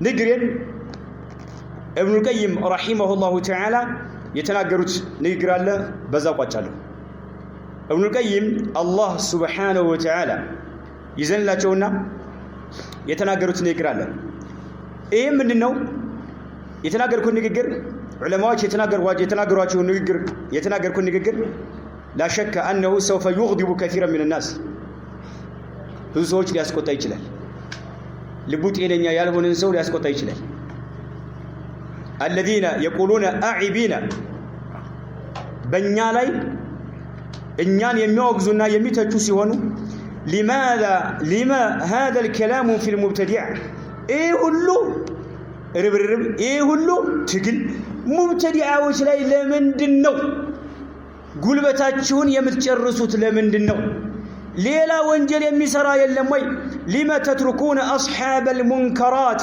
ንግሬን ኢብኑ ቀይም ረሂመሁላሁ ተዓላ የተናገሩት ንግግር አለ በዛ ቋጫለሁ ኢብኑ ቀይም አላህ ሱብሓነሁ ወተዓላ ይዘንላቸውና የተናገሩት ንግግር አለ ይሄ ምንድነው የተናገርኩት ንግግር ዑለማዎች የተናገሯቸው ንግግር የተናገርኩት ንግግር لا شك أنه سوف يغضب كثيرا من الناس ብዙ ሰዎች ሊያስቆጣ ይችላል ልቡ ጤነኛ ያልሆነን ሰው ሊያስቆጣ ይችላል الذين يقولون أعبين በእኛ ላይ እኛን የሚያወግዙና የሚተቹ ሲሆኑ لما هذا الكلام في المبتدع ايه ሁሉ ርብርብ ይሄ ሁሉ ትግል ሙብተዲዓዎች ላይ ለምንድነው ጉልበታችሁን የምትጨርሱት ለምንድነው ሌላ ወንጀል የሚሰራ የለም ወይ لما تتركون أصحاب المنكرات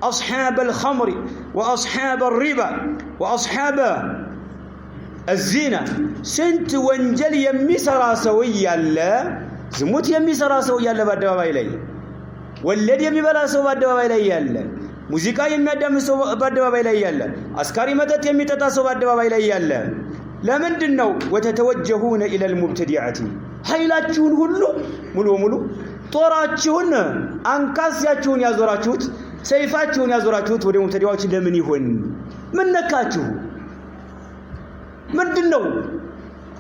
أصحاب الخمر وأصحاب الربا وأصحاب الزنا سنت ወንጀል የሚሰራ ሰው ያለ ዝሙት የሚሰራ ሰው ያለ በአደባባይ ላይ ወለድ የሚበላ ሰው በአደባባይ ላይ ያለ ሙዚቃ የሚያዳምጥ ሰው በአደባባይ ላይ ያለ አስካሪ መጠጥ የሚጠጣ ሰው በአደባባይ ላይ ያለ ለምንድነው ወተተወጀሁነ ኢለል ሙብተዲዓቲ ኃይላችሁን ሁሉ ሙሉ ጦራችሁን አንካስያችሁን ያዞራችሁት ሰይፋችሁን ያዞራችሁት ወደ ሙብተዲዓዎች ለምን ይሆን ምን ነካችሁ ምንድነው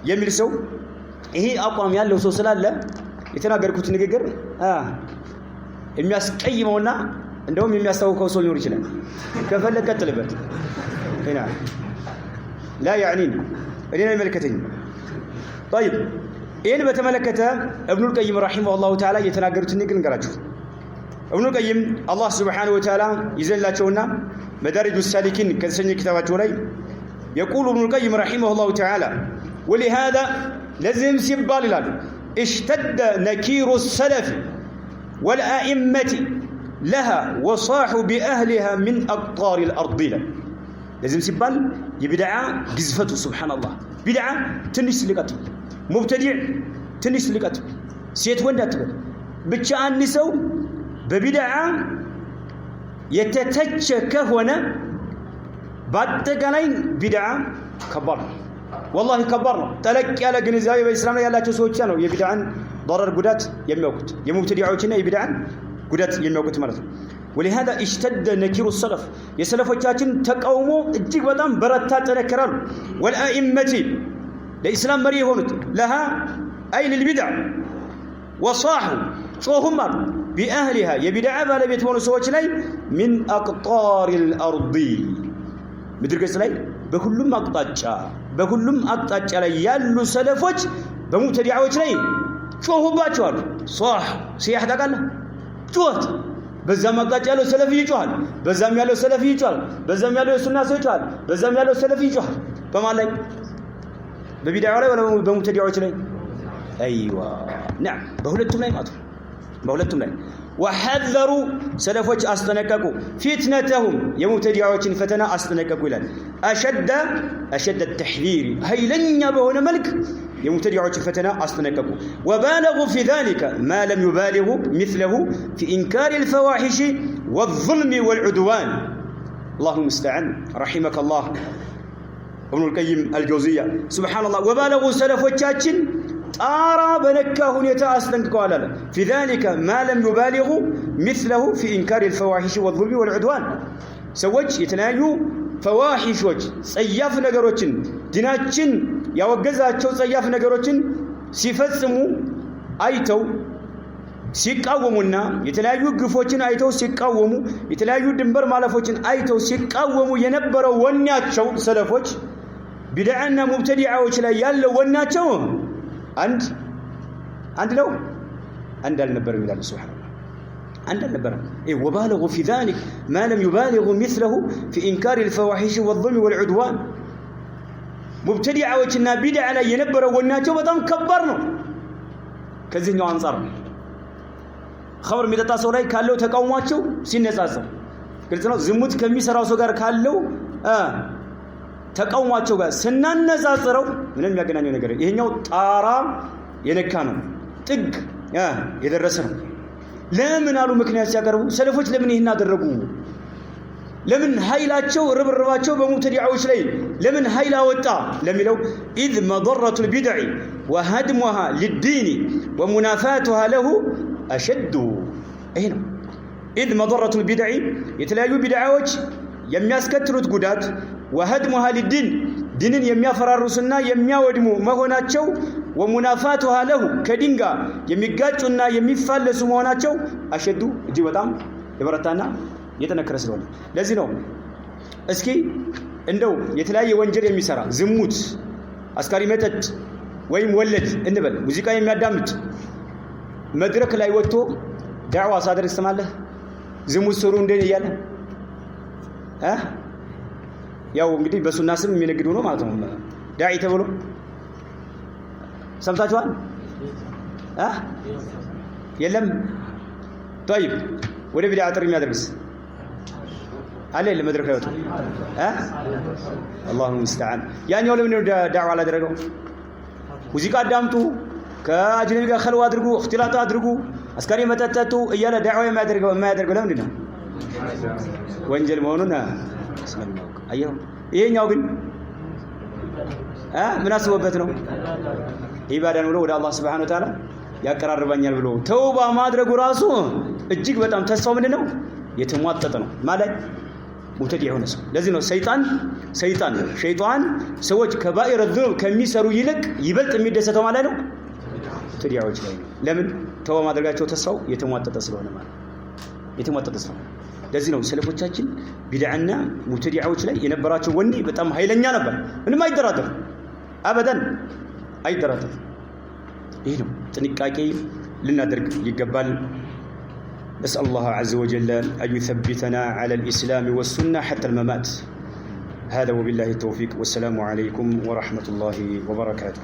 የሚል ሰው ይሄ አቋም ያለው ሰው ስላለ የተናገርኩት ንግግር የሚያስቀይመውና እንደውም የሚያስታውቀው ሰው ሊኖር ይችላል ከፈለክ ቀጥልበት هنا لا يعنيني እኔን አይመለከተኝም طيب ይሄን በተመለከተ ኢብኑ ቀይም ረሂመሁላሁ ተዓላ የተናገሩት ንግግር እንገራችሁ ኢብኑ ቀይም አላህ Subhanahu Wa Ta'ala ይዘላቸውና መዳሪጁ ሳሊኪን ከተሰኘ ኪታባቸው ላይ يقول ابن القيم رحمه الله تعالى ولهذا لازم سيبال ይላሉ اشتد نكير السلف والائمه لها وصاحوا باهلها من اقطار الارض لازم سيبال يبدع جزفته سبحان الله بدعه ትንሽ ልቀት ሙብተዲዕ ትንሽ ልቀት ሴት ወንድ አትበል ብቻ አንድ ሰው በቢድዓ የተተቸ ከሆነ በአጠቃላይ ቢድዓ ከባድ ነው والله ከባድ ነው ጠለቅ ያለ ግንዛቤ በእስላም ላይ ያላቸው ሰዎች ነው የቢድዓን ضرر ጉዳት የሚያውቁት የሙብተዲዓዎችና የቢድዓን ጉዳት የሚያውቁት ማለት ነው ولهذا اشتد نكير السلف የሰለፎቻችን ተቃውሞ እጅግ በጣም በረታ ተነከራሉ والائمه ለኢስላም መሪ የሆኑት لها اي للبدع وصاحوا ጾሁም باهلها የቢድዓ ባለቤት ሆኑ ሰዎች ላይ من اقطار الارض ምድር ገጽ ላይ በሁሉም አቅጣጫ ላይ ያሉ ሰለፎች በሙብተዲዓዎች ላይ ጮሁባቸዋል ሷህ ሲያህ ታቃለ ጮት በዛም አቅጣጫ ያለው ሰለፊ ይጮሃል በዛም ያለው ሰለፊ ይጮሃል በዛም ያለው ሱና ሰው ይጮሃል በዛም ያለው ሰለፊ ይጮሃል በማን ላይ በቢድዓው ላይ ወላ በሙብተዲዓዎች ላይ አይዋ نعم በሁለቱም ላይ ማለት በሁለቱም ላይ وحذروا سلفوች አስጠነቀቁ فتنتهم የሙብተዲዓዎችን ፈተና አስጠነቀቁ ይላል اشد التحذير ኃይለኛ በሆነ መልክ የሙብተዲዓዎችን ፈተና አስጠነቀቁ وبالغوا في ذلك ما لم يبالغوا مثله في انكار الفواحش والظلم والعدوان اللهم المستعان رحمك الله ابن القيم الجوزية سبحان الله وبالغوا سلفوቻችን ጣራ በነካ ሁኔታ አስጠንቅቀዋል አለ في ذلك ما لم يبالغوا مثله في انكار الفواحش والظلم والعدوان ሰዎች የተለያዩ ፈዋሂሾች ጸያፍ ነገሮችን ዲናችን ያወገዛቸው ጸያፍ ነገሮችን ሲፈጽሙ አይተው ሲቃወሙና የተለያዩ ግፎችን አይተው ሲቃወሙ የተለያዩ ድንበር ማለፎችን አይተው ሲቃወሙ የነበረው ወናቸው ሰለፎች ቢድዓና ሙብተዲዓዎች ላይ ያለው ወናቸው አንድ ነው አንድ አልነበረም ይላል ሱብሃንአላህ አንድ አልነበረም وبالغوا في ذلك ما لم يبالغوا مثله في انكار الفواحش والظلم والعدوان ሙብተዲዓዎችና ቢድዓ ላይ የነበረው ወናቸው በጣም ከባድ ነው ከዚህኛው አንፃር ኸምር የሚጠጣ ሰው ላይ ካለው ተቃውሟቸው ሲነጻጸር ግልጽ ነው ዝሙት ከሚሰራው ሰው ጋር ካለው ተቃውሟቸው ጋር ስናነጻጽረው ምንም የሚያገናኘው ነገር ይሄኛው ጣራ የነካ ነው ጥግ የደረሰ ነው ለምን አሉ ምክንያት ሲያቀርቡ ሰለፎች ለምን ይሄን አደረጉ ለምን ኃይላቸው ርብርባቸው በሙብተዲዓዎች ላይ ለምን ኃይል አወጣ ለሚለው ኢዝ መضرة البدع وهدمها للدين ومنافاتها له أشد ይሄ ነው ኢዝ መضرة البدع የተለያዩ ቢድዓዎች የሚያስከትሉት ጉዳት وهدمها للدين ዲንን የሚያፈራርሱና የሚያወድሙ መሆናቸው ومنافاتها له ከዲን ጋር የሚጋጩና የሚፋለሱ መሆናቸው አሸዱ እጅግ በጣም የበረታና የተነከረ ስለሆነ ለዚህ ነው እስኪ እንደው የተለያየ ወንጀል የሚሰራ ዝሙት አስካሪ መጠጥ ወይም ወለድ እንበል ሙዚቃ የሚያዳምጥ መድረክ ላይ ወጥቶ ዳዕዋ ሳደርግ ሰማለህ ዝሙት ስሩ እንደ ይያለ ያው እንግዲህ በሱና ስም የሚነግዱ ነው ማለት ነው ዳዒ ተብሎ ሰምታችኋል የለም طيب ወደ ቢድዓ ጥሪ የሚያደርግስ አለ ለመድረክ ላይ ወጥቶ አላሁ ሙስተዓን ያኛው ለምን ዳዕዋ አላደረገው ሙዚቃ አዳምጡ ከአጅነቢ ጋር ኸልዋ አድርጉ እክትላጥ አድርጉ አስካሪ መጠጠጡ እያለ ዳዕዋ የማያደርገው ለምንድን ነው ወንጀል መሆኑን ስለማውቅ አየው ይሄኛው ግን ምን አስቦበት ነው ኢባዳን ብሎ ወደ አላህ Subhanahu Wa Ta'ala ያቀራርባኛል ብሎ ተውባ ማድረጉ ራሱ እጅግ በጣም ተስፋው ምንድነው የተሟጠጠ ነው ማለት ሙብተዲዕ የሆነ ሰው ለዚህ ነው ሸይጣን ሰዎች ከባኢር الذنوب ከሚሰሩ ይልቅ ይበልጥ የሚደሰተው ማለት ነው ሙብተዲዓዎች ላይ ለምን ተውባ ማድረጋቸው ተስፋው የተሟጠጠ ስለሆነ ማለት የተሟጠጠ ስለሆነ ለዚህ ነው ሰለፎቻችን ቢድዓና ሙብተዲዓዎች ላይ የነበራቸው ወኔ በጣም ኃይለኛ ነበር ምንም አይደራደር አበደን አይደራደር ይሄ ነው ጥንቃቄ ልናደርግ ይገባል نسأل الله عز وجل أن يثبتنا على الإسلام والسنة حتى الممات هذا وبالله التوفيق والسلام عليكم ورحمة الله وبركاته